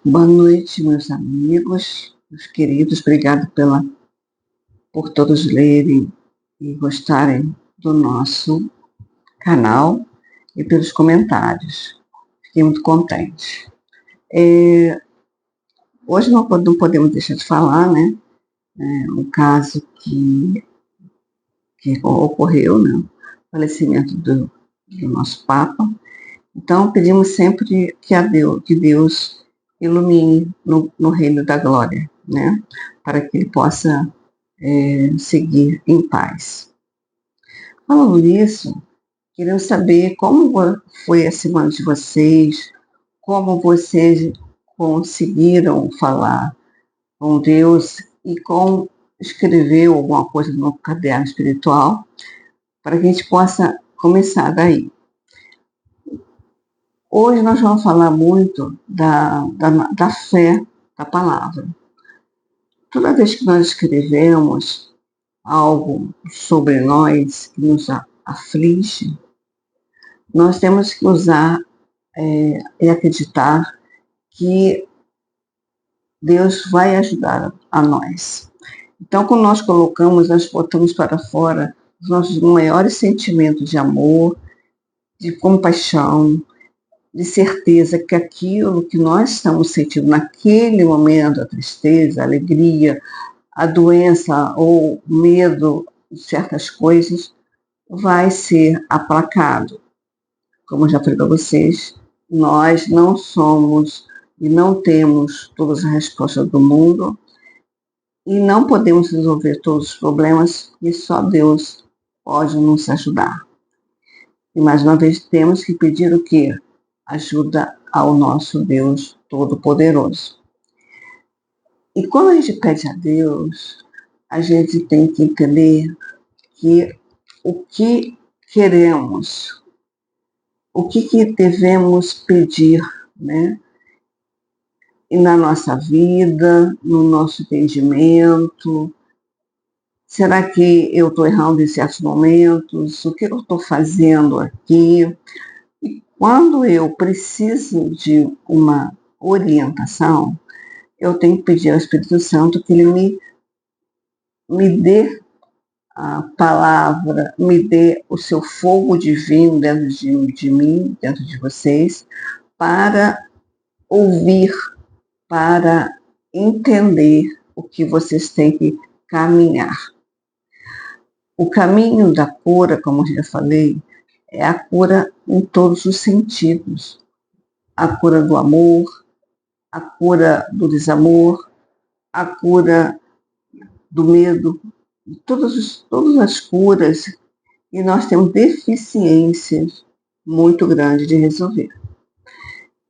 Boa noite, meus amigos, meus queridos. Obrigado por todos lerem e gostarem do nosso canal e pelos comentários. Fiquei muito contente. Hoje não podemos deixar de falar, né? Um caso que ocorreu, né? O falecimento do nosso Papa. Então, pedimos sempre que Deus ilumine no reino da glória, né? Para que ele possa seguir em paz. Falando nisso, queremos saber como foi a semana de vocês, como vocês conseguiram falar com Deus e como escreveu alguma coisa no caderno espiritual, para que a gente possa começar daí. Hoje nós vamos falar muito da fé da palavra. Toda vez que nós escrevemos algo sobre nós que nos aflige, nós temos que usar e acreditar que Deus vai ajudar a nós. Então, quando nós botamos para fora os nossos maiores sentimentos de amor, de compaixão, de certeza que aquilo que nós estamos sentindo naquele momento, a tristeza, a alegria, a doença ou medo de certas coisas, vai ser aplacado. Como eu já falei para vocês, nós não somos e não temos todas as respostas do mundo e não podemos resolver todos os problemas e só Deus pode nos ajudar. E mais uma vez temos que pedir o quê? Ajuda ao nosso Deus Todo-Poderoso. E quando a gente pede a Deus, a gente tem que entender que o que queremos, o que devemos pedir, né? E na nossa vida, no nosso entendimento, será que eu estou errando em certos momentos? O que eu estou fazendo aqui? E quando eu preciso de uma orientação, eu tenho que pedir ao Espírito Santo que ele me dê a palavra, me dê o seu fogo divino dentro de mim, dentro de vocês, para ouvir, para entender o que vocês têm que caminhar. O caminho da cura, como eu já falei, é a cura em todos os sentidos. A cura do amor, a cura do desamor, a cura do medo, todas as curas, e nós temos deficiências muito grandes de resolver.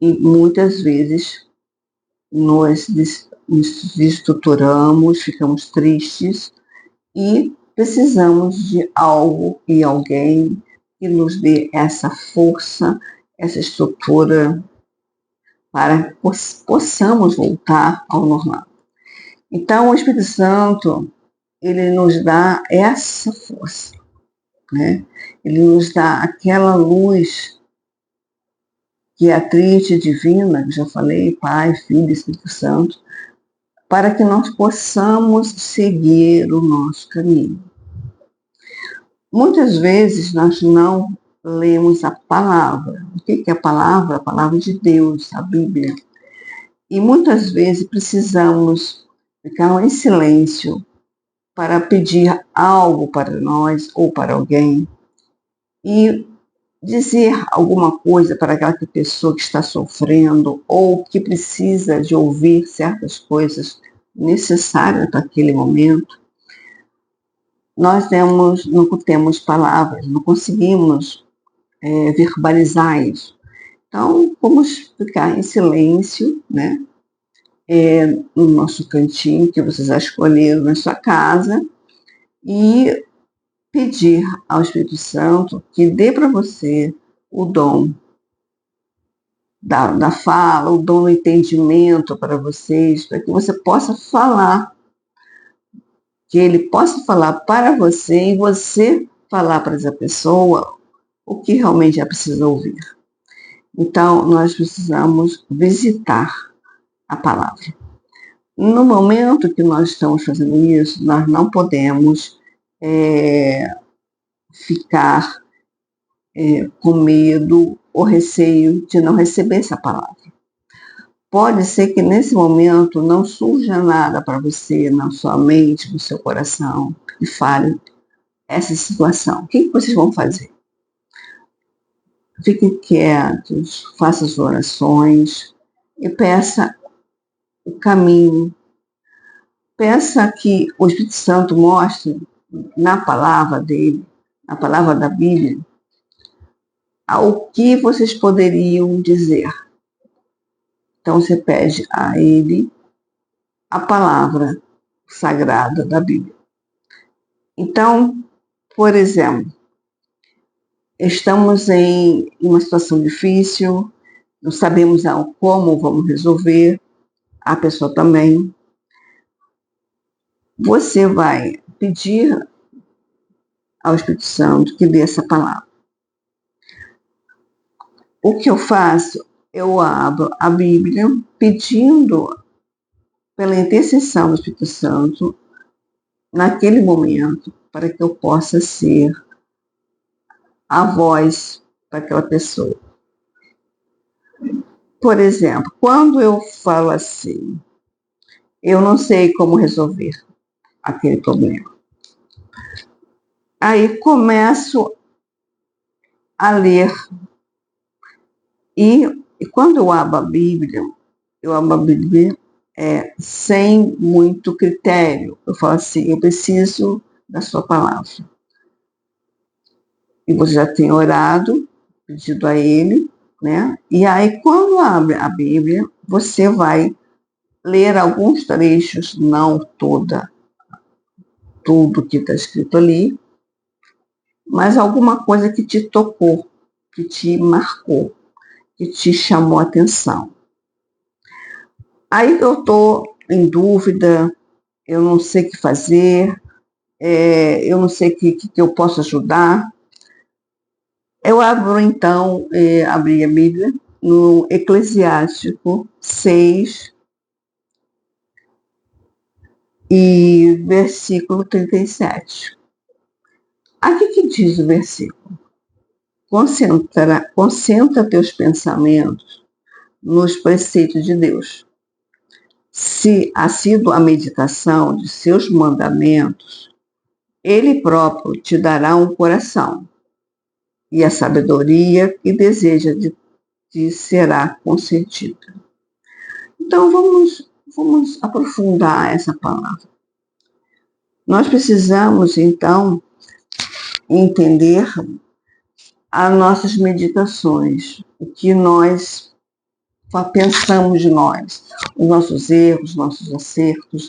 E muitas vezes nós nos desestruturamos, ficamos tristes e precisamos de algo e alguém que nos dê essa força, essa estrutura para que possamos voltar ao normal. Então, o Espírito Santo, ele nos dá essa força, né? Ele nos dá aquela luz que é a tríade divina, que já falei, Pai, Filho e Espírito Santo, para que nós possamos seguir o nosso caminho. Muitas vezes nós não lemos a palavra. O que é a palavra? A palavra de Deus, a Bíblia. E muitas vezes precisamos ficar em silêncio para pedir algo para nós ou para alguém e dizer alguma coisa para aquela pessoa que está sofrendo ou que precisa de ouvir certas coisas necessárias para aquele momento. Nós não temos palavras, não conseguimos verbalizar isso. Então, vamos ficar em silêncio, né? No nosso cantinho que vocês escolheram na sua casa e pedir ao Espírito Santo que dê para você o dom da fala, o dom do entendimento para vocês, para que você possa falar, que ele possa falar para você e você falar para essa pessoa o que realmente é preciso ouvir. Então, nós precisamos visitar a palavra. No momento que nós estamos fazendo isso, nós não podemos ficar com medo ou receio de não receber essa palavra. Pode ser que nesse momento não surja nada para você, na sua mente, no seu coração, e fale essa situação. O que vocês vão fazer? Fiquem quietos, faça as orações e peça o caminho. Peça que o Espírito Santo mostre na palavra dele, na palavra da Bíblia, ao que vocês poderiam dizer. Então você pede a ele a palavra sagrada da Bíblia. Então, por exemplo, estamos em uma situação difícil, não sabemos como vamos resolver, a pessoa também. Você vai pedir ao Espírito Santo que dê essa palavra. O que eu faço? Eu abro a Bíblia pedindo pela intercessão do Espírito Santo naquele momento para que eu possa ser a voz para aquela pessoa. Por exemplo, quando eu falo assim, eu não sei como resolver aquele problema. Aí começo a ler. E quando eu abro a Bíblia sem muito critério. Eu falo assim, eu preciso da sua palavra. E você já tem orado, pedido a ele, né? E aí, quando abre a Bíblia, você vai ler alguns trechos, não tudo que está escrito ali, mas alguma coisa que te tocou, que te marcou, que te chamou a atenção. Aí eu estou em dúvida, eu não sei o que fazer, eu não sei o que eu posso ajudar. Eu abro então, abri a Bíblia no Eclesiástico 6 e versículo 37. Aqui que diz o versículo: concentra teus pensamentos nos preceitos de Deus. Se assídua a meditação de seus mandamentos, ele próprio te dará um coração, e a sabedoria que deseja te será concedida. Então, vamos aprofundar essa palavra. Nós precisamos, então, entender as nossas meditações, o que nós pensamos de nós, os nossos erros, nossos acertos,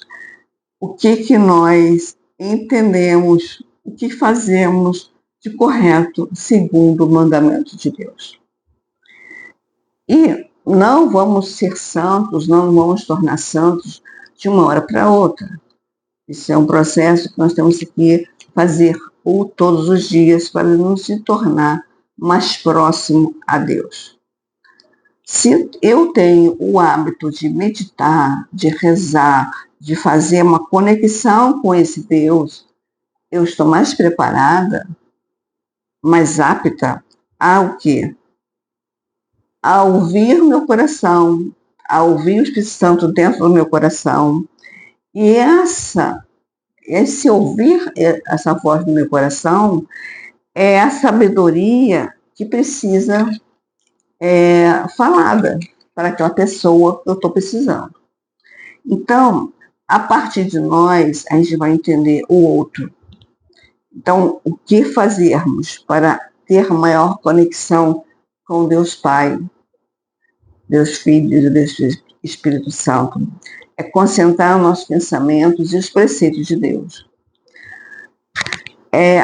o que nós entendemos, o que fazemos de correto segundo o mandamento de Deus. E não vamos ser santos, não vamos tornar santos de uma hora para outra. Isso é um processo que nós temos que fazer todos os dias para nos tornar mais próximo a Deus. Se eu tenho o hábito de meditar, de rezar, de fazer uma conexão com esse Deus, eu estou mais preparada, mais apta ao quê? A ouvir o meu coração, a ouvir o Espírito Santo dentro do meu coração. E esse ouvir essa voz do meu coração é a sabedoria que precisa falada para aquela pessoa que eu estou precisando. Então, a partir de nós, a gente vai entender o outro. Então, o que fazermos para ter maior conexão com Deus Pai, Deus Filho e Deus Espírito Santo? É concentrar nossos pensamentos e os preceitos de Deus.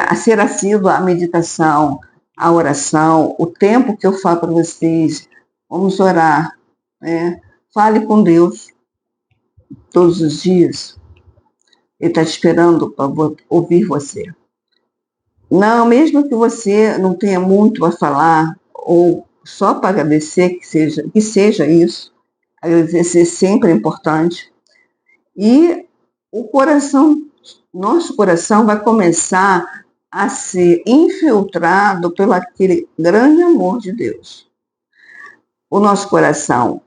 A ser assídua à meditação, a oração, o tempo que eu falo para vocês, vamos orar, né? Fale com Deus todos os dias. Ele está te esperando para ouvir você. Não, mesmo que você não tenha muito a falar, ou só para agradecer que seja isso, Agradecer sempre é importante. E o coração, nosso coração vai começar a ser infiltrado pelo aquele grande amor de Deus. O nosso coração,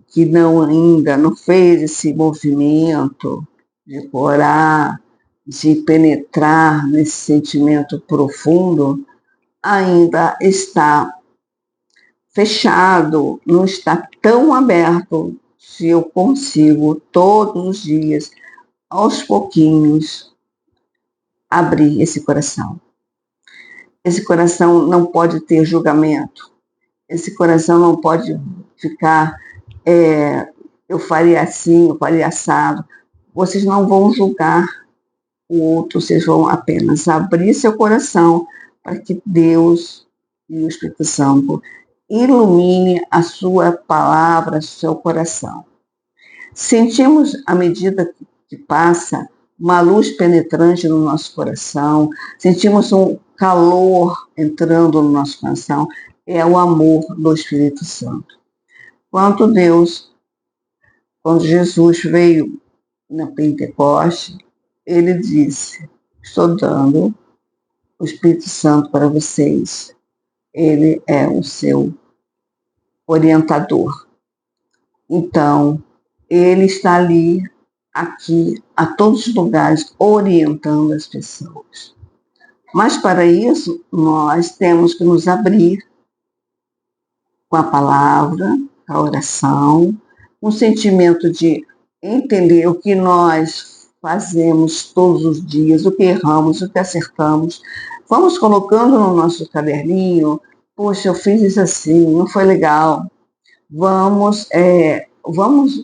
que ainda não fez esse movimento de orar, de penetrar nesse sentimento profundo, ainda está fechado, não está tão aberto se eu consigo todos os dias, aos pouquinhos, abrir esse coração. Esse coração não pode ter julgamento. Esse coração não pode ficar, eu faria assim, eu faria assado. Vocês não vão julgar o outro, vocês vão apenas abrir seu coração para que Deus e o Espírito Santo ilumine a sua palavra, seu coração. Sentimos, à medida que passa, uma luz penetrante no nosso coração, sentimos um calor entrando no nosso coração, é o amor do Espírito Santo. Quando Jesus veio na Pentecoste, ele disse: estou dando o Espírito Santo para vocês. Ele é o seu orientador. Então, ele está ali, aqui, a todos os lugares, orientando as pessoas. Mas para isso, nós temos que nos abrir com a palavra, a oração, um sentimento de entender o que nós fazemos todos os dias, o que erramos, o que acertamos. Vamos colocando no nosso caderninho: poxa, eu fiz isso assim, não foi legal. Vamos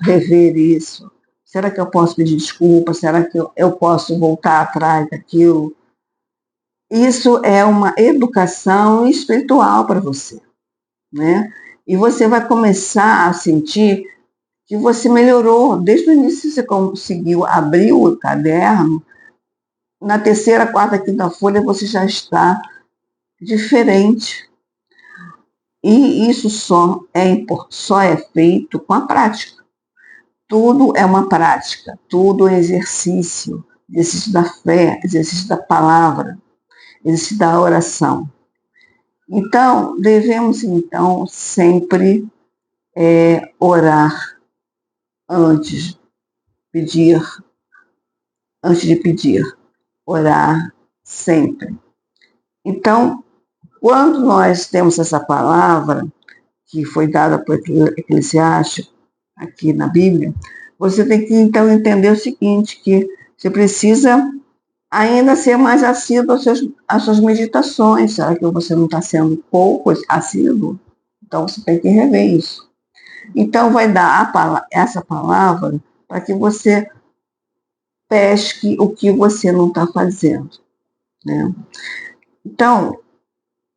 rever isso. Será que eu posso pedir desculpa? Será que eu posso voltar atrás daquilo? Isso é uma educação espiritual para você, né? E você vai começar a sentir que você melhorou. Desde o início você conseguiu abrir o caderno, na terceira, quarta, quinta folha você já está diferente. E isso só é feito com a prática. Tudo é uma prática, tudo é exercício da fé, exercício da palavra, exercício da oração. Então, devemos sempre orar antes de pedir, orar sempre. Então, quando nós temos essa palavra, que foi dada por Eclesiastes, aqui na Bíblia, você tem que, então, entender o seguinte, que você precisa ainda ser mais assíduo às suas meditações. Será que você não está sendo pouco assíduo? Então, você tem que rever isso. Então, vai dar essa palavra para que você pesque o que você não está fazendo, né? Então,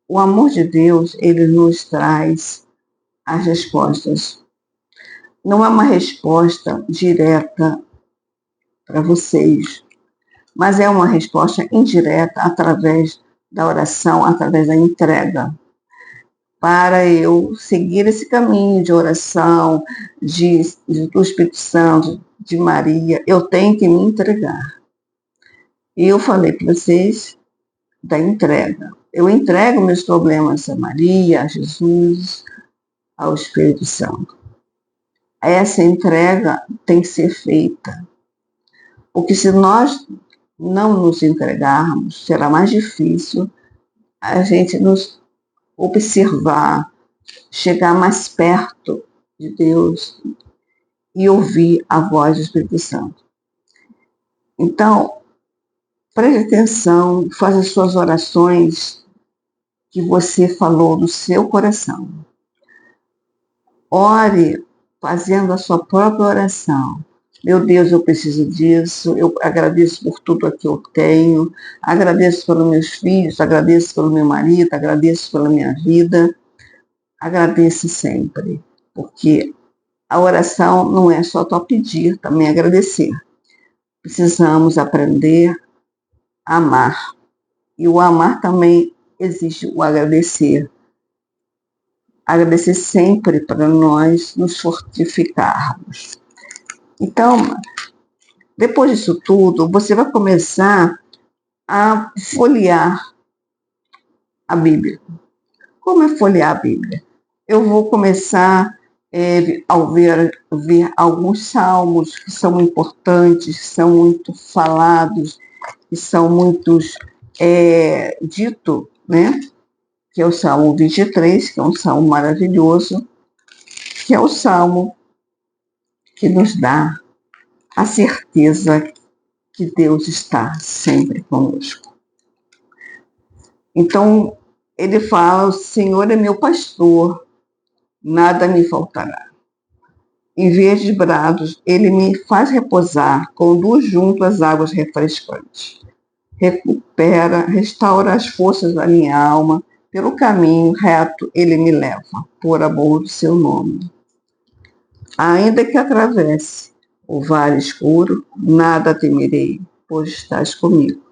o amor de Deus, ele nos traz as respostas. Não é uma resposta direta para vocês, mas é uma resposta indireta através da oração, através da entrega. Para eu seguir esse caminho de oração, do Espírito Santo, de Maria, eu tenho que me entregar. E eu falei para vocês da entrega. Eu entrego meus problemas a Maria, a Jesus, ao Espírito Santo. Essa entrega tem que ser feita. Porque se nós não nos entregarmos, será mais difícil a gente nos observar, chegar mais perto de Deus e ouvir a voz do Espírito Santo. Então, preste atenção, faça as suas orações que você falou no seu coração. Ore fazendo a sua própria oração. Meu Deus, eu preciso disso, eu agradeço por tudo que eu tenho, agradeço pelos meus filhos, agradeço pelo meu marido, agradeço pela minha vida. Agradeço sempre, porque a oração não é só pedir, também agradecer. Precisamos aprender a amar. E o amar também exige o agradecer. agradecer sempre para nós nos fortificarmos. Então, depois disso tudo, você vai começar a folhear a Bíblia. Como é folhear a Bíblia? Eu vou começar a ver alguns salmos que são importantes, que são muito falados, que são muitos ditos, né? Que é o Salmo 23, que é um salmo maravilhoso, que é o salmo que nos dá a certeza que Deus está sempre conosco. Então, ele fala: o Senhor é meu pastor, nada me faltará. Em verdes brados, ele me faz repousar, conduz junto às águas refrescantes. Restaura as forças da minha alma, pelo caminho reto ele me leva, por amor do seu nome. Ainda que atravesse o vale escuro, nada temerei, pois estás comigo.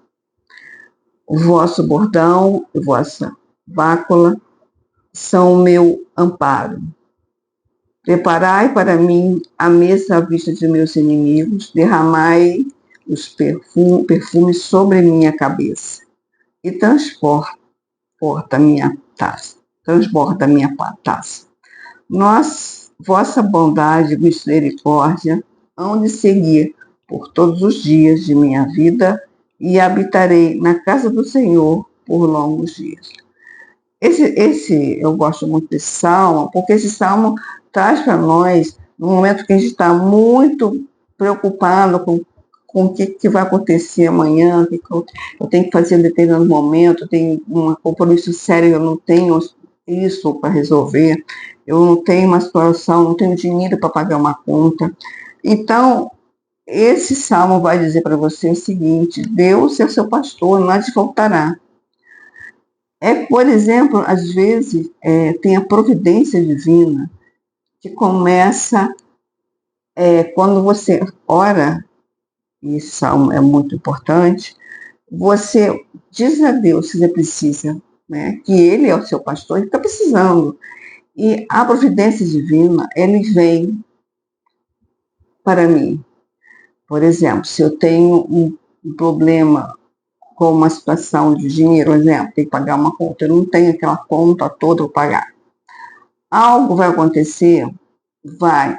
O vosso bordão e vossa bácula são o meu amparo. Preparai para mim a mesa à vista de meus inimigos, derramai os perfumes sobre minha cabeça e transborda minha taça. Vossa bondade e misericórdia hão de seguir por todos os dias de minha vida e habitarei na casa do Senhor por longos dias. Eu gosto muito desse salmo, porque esse salmo traz para nós, no momento que a gente está muito preocupado com o que vai acontecer amanhã, o que eu tenho que fazer em determinado momento, eu tenho um compromisso sério, eu não tenho isso para resolver, eu não tenho uma situação, não tenho dinheiro para pagar uma conta. Então, esse salmo vai dizer para você o seguinte: Deus é seu pastor, nada te faltará. Por exemplo, às vezes, tem a providência divina que começa quando você ora, e esse salmo é muito importante, você diz a Deus que você precisa, né, que Ele é o seu pastor, Ele está precisando. E a providência divina, Ele vem para mim. Por exemplo, se eu tenho um problema com uma situação de dinheiro, por exemplo, tem que pagar uma conta, eu não tenho aquela conta toda para pagar. Algo vai acontecer? Vai.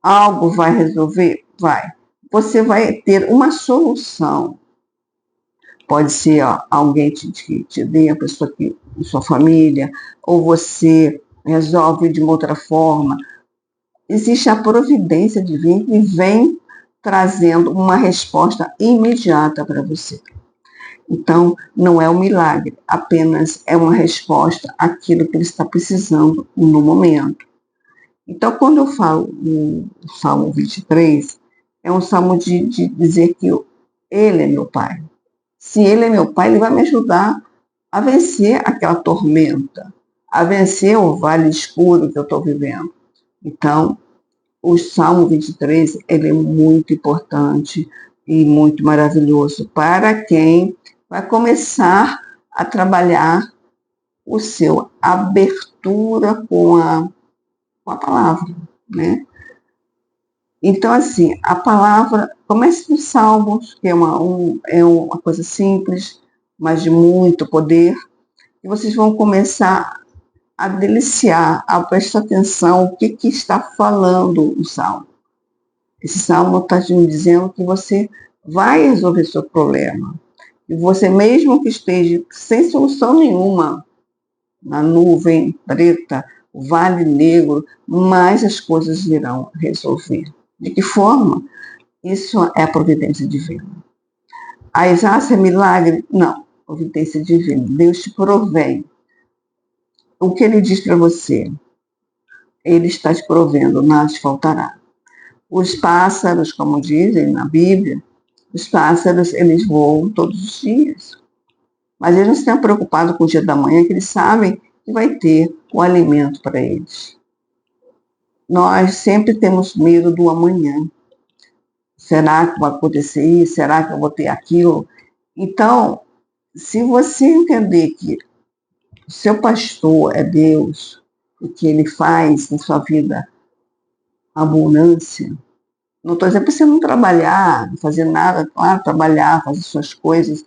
Algo vai resolver? Vai. Você vai ter uma solução. Pode ser alguém te dê, a pessoa que sua família, ou você resolve de uma outra forma. Existe a providência divina que vem trazendo uma resposta imediata para você. Então, não é um milagre, apenas é uma resposta àquilo que ele está precisando no momento. Então, quando eu falo no Salmo 23, é um salmo de dizer que Ele é meu Pai. Se Ele é meu Pai, Ele vai me ajudar a vencer aquela tormenta, a vencer o vale escuro que eu estou vivendo. Então, o Salmo 23, ele é muito importante e muito maravilhoso para quem vai começar a trabalhar o seu abertura com a palavra, né? Então, assim, a palavra, comece nos Salmos, que é uma coisa simples, mas de muito poder, e vocês vão começar a deliciar, a prestar atenção o que está falando o Salmo. Esse Salmo está te dizendo que você vai resolver seu problema. E você, mesmo que esteja sem solução nenhuma, na nuvem preta, o vale negro, mas as coisas irão resolver. De que forma? Isso é a providência divina. A é milagre? Não, providência divina. Deus te provém. O que Ele diz para você? Ele está te provendo, nada te faltará. Os pássaros, como dizem na Bíblia, os pássaros, eles voam todos os dias. Mas eles não estão preocupados com o dia da manhã, que eles sabem que vai ter o alimento para eles. Nós sempre temos medo do amanhã. Será que vai acontecer isso? Será que eu vou ter aquilo? Então, se você entender que o seu pastor é Deus, o que Ele faz na sua vida, abundância. Não estou dizendo para você não trabalhar, não fazer nada, claro, trabalhar, fazer suas coisas,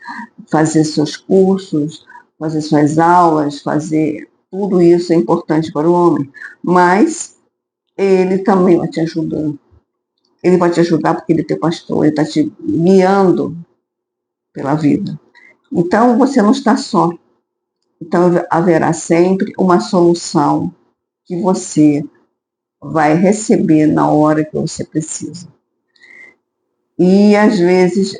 fazer seus cursos, fazer suas aulas, fazer tudo isso é importante para o homem, mas ele também vai te ajudando. Ele vai te ajudar porque ele é teu pastor, ele está te guiando pela vida. Então você não está só. Então haverá sempre uma solução que você vai receber na hora que você precisa. E às vezes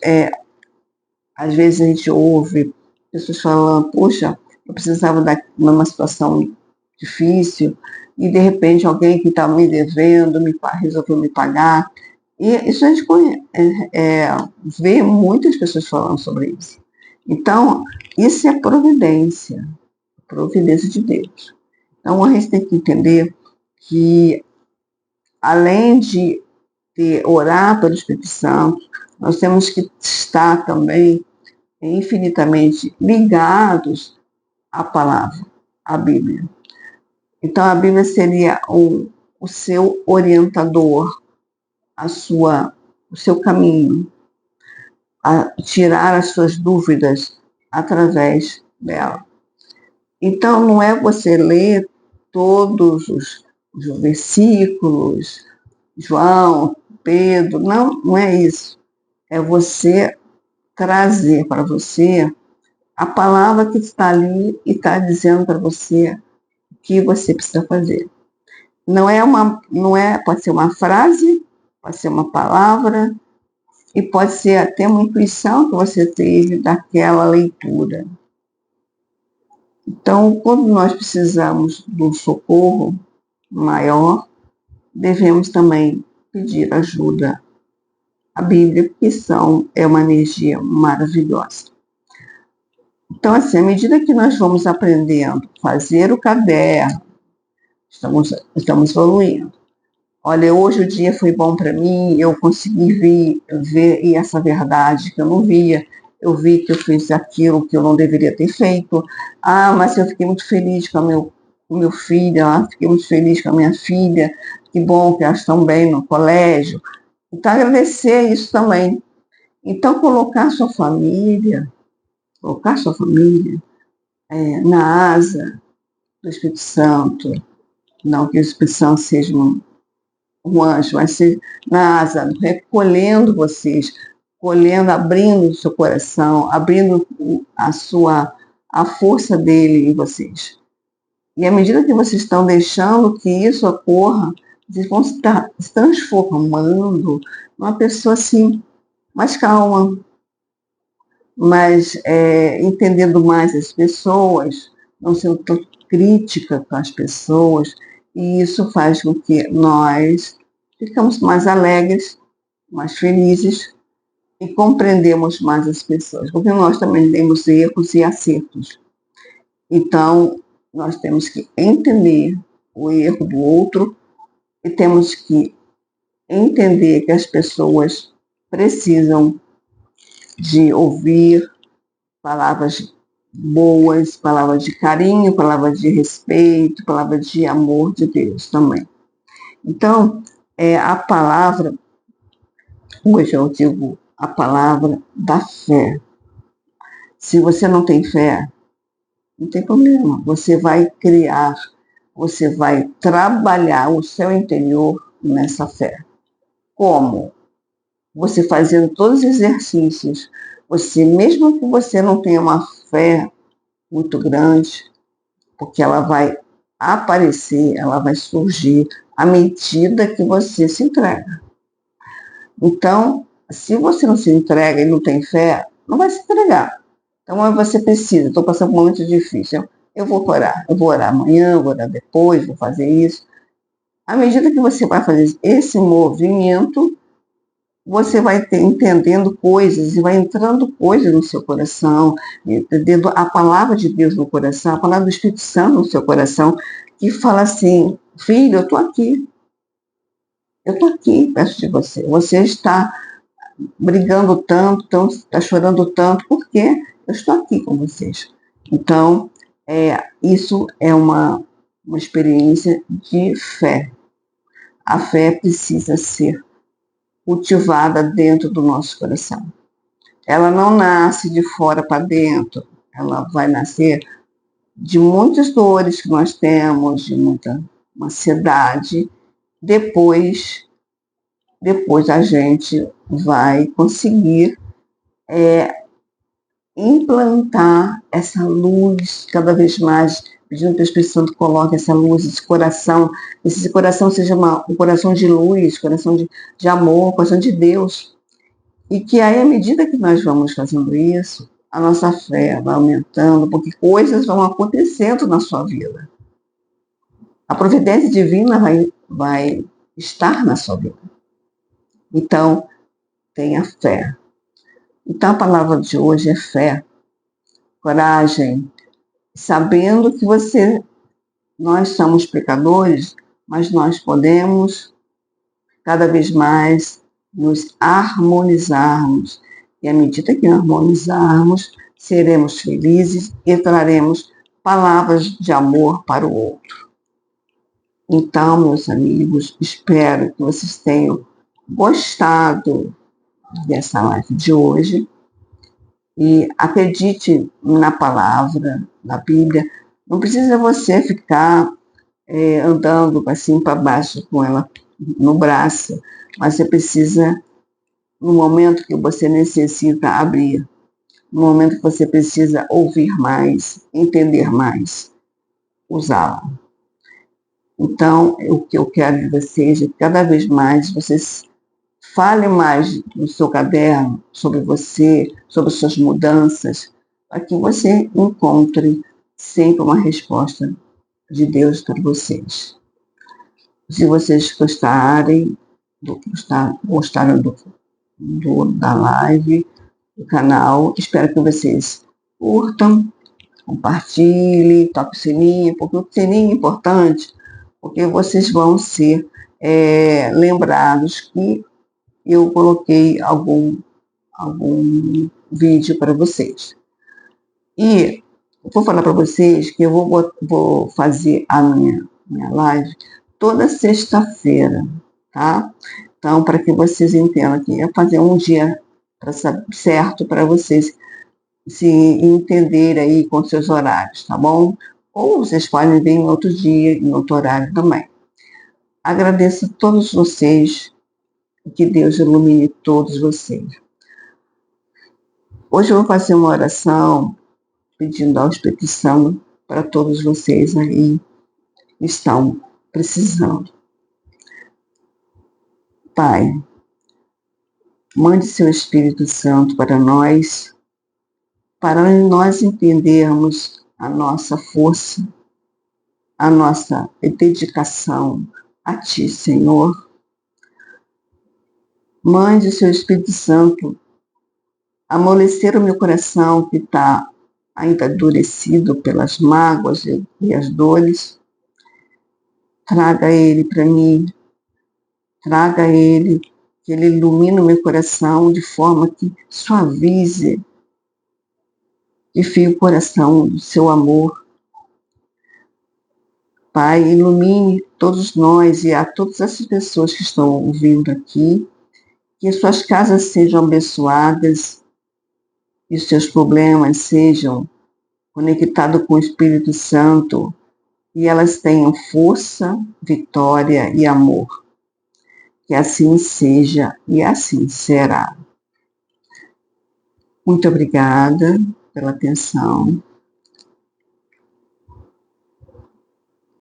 a gente ouve pessoas falando, poxa, eu precisava de uma situação difícil, e de repente alguém que está me devendo resolveu me pagar. E isso a gente vê muitas pessoas falando sobre isso. Então, isso é providência de Deus. Então, a gente tem que entender que, além de orar pelo Espírito Santo, nós temos que estar também infinitamente ligados à palavra, à Bíblia. Então, a Bíblia seria o seu orientador, o seu caminho, a tirar as suas dúvidas através dela. Então, não é você ler todos os versículos, João, Pedro, não é isso. É você trazer para você a palavra que está ali e está dizendo para você o que você precisa fazer. Pode ser uma frase, pode ser uma palavra, e pode ser até uma intuição que você teve daquela leitura. Então, quando nós precisamos de um socorro maior, devemos também pedir ajuda à Bíblia, porque é uma energia maravilhosa. Então, assim, à medida que nós vamos aprendendo a fazer o caderno, estamos evoluindo. Olha, hoje o dia foi bom para mim, eu consegui ver essa verdade que eu não via, eu vi que eu fiz aquilo que eu não deveria ter feito. Mas eu fiquei muito feliz com o meu filho, fiquei muito feliz com a minha filha, que bom que elas estão bem no colégio. Então, agradecer isso também. Então, colocar sua família na asa do Espírito Santo, não que o Espírito Santo seja um anjo, mas na asa, recolhendo vocês, abrindo o seu coração, abrindo a força dele em vocês. E à medida que vocês estão deixando que isso ocorra, vocês vão se transformando numa pessoa assim, mais calma, mais entendendo mais as pessoas, não sendo tão crítica com as pessoas, e isso faz com que nós ficamos mais alegres, mais felizes e compreendemos mais as pessoas, porque nós também temos erros e acertos. Então, nós temos que entender o erro do outro e temos que entender que as pessoas precisam de ouvir palavras boas, palavras de carinho, palavras de respeito, palavras de amor de Deus também. Então, a palavra, hoje eu digo a palavra da fé. Se você não tem fé, não tem problema. Você vai criar, você vai trabalhar o seu interior nessa fé. Como? Você fazendo todos os exercícios. Você, mesmo que você não tenha uma fé muito grande, porque ela vai aparecer, ela vai surgir à medida que você se entrega. Então, se você não se entrega e não tem fé, não vai se entregar. Então, você precisa, estou passando por um momento difícil, eu vou orar amanhã, vou orar depois, vou fazer isso. À medida que você vai fazer esse movimento, você vai entendendo coisas e vai entrando coisas no seu coração, entendendo a palavra de Deus no coração, a palavra do Espírito Santo no seu coração, que fala assim, filho, eu estou aqui perto de você. Você está brigando tanto, está chorando tanto, porque eu estou aqui com vocês. Então, isso é uma uma experiência de fé. A fé precisa ser cultivada dentro do nosso coração. Ela não nasce de fora para dentro, ela vai nascer de muitas dores que nós temos, de muita ansiedade. Depois a gente vai conseguir implantar essa luz cada vez mais, pedindo que o Espírito Santo coloque essa luz, esse coração seja um coração de luz, coração de amor, coração de Deus. E que aí, à medida que nós vamos fazendo isso, a nossa fé vai aumentando, porque coisas vão acontecendo na sua vida. A providência divina vai estar na sua vida. Então, tenha fé. Então, a palavra de hoje é fé, coragem, sabendo que nós somos pecadores, mas nós podemos cada vez mais nos harmonizarmos. E à medida que harmonizarmos, seremos felizes e traremos palavras de amor para o outro. Então, meus amigos, espero que vocês tenham gostado dessa live de hoje e acredite na palavra, na Bíblia. Não precisa você ficar andando assim para baixo com ela no braço, mas você precisa, no momento que você necessita abrir, no momento que você precisa ouvir mais, entender mais, usá-la. Então, o que eu quero de vocês é que cada vez mais vocês falem mais no seu caderno sobre você, sobre suas mudanças, para que você encontre sempre uma resposta de Deus para vocês. Se vocês gostaram da live, do canal, espero que vocês curtam, compartilhem, toquem o sininho, porque o sininho é importante, porque vocês vão ser lembrados que eu coloquei algum vídeo para vocês. E vou falar para vocês que eu vou fazer a minha live toda sexta-feira, tá? Então, para que vocês entendam que é fazer um dia certo para vocês se entenderem aí com seus horários, tá bom? Ou vocês podem vir em outro dia, em outro horário também. Agradeço a todos vocês e que Deus ilumine todos vocês. Hoje eu vou fazer uma oração pedindo a Espírito Santo para todos vocês aí que estão precisando. Pai, mande seu Espírito Santo para nós entendermos a nossa força, a nossa dedicação a Ti, Senhor. Mande seu Espírito Santo amolecer o meu coração que está ainda endurecido pelas mágoas e as dores. Traga ele para mim, traga ele, que ele ilumine o meu coração de forma que suavize e fie o coração do seu amor. Pai, ilumine todos nós e a todas essas pessoas que estão ouvindo aqui, que suas casas sejam abençoadas e os seus problemas sejam conectados com o Espírito Santo e elas tenham força, vitória e amor. Que assim seja e assim será. Muito obrigada pela atenção.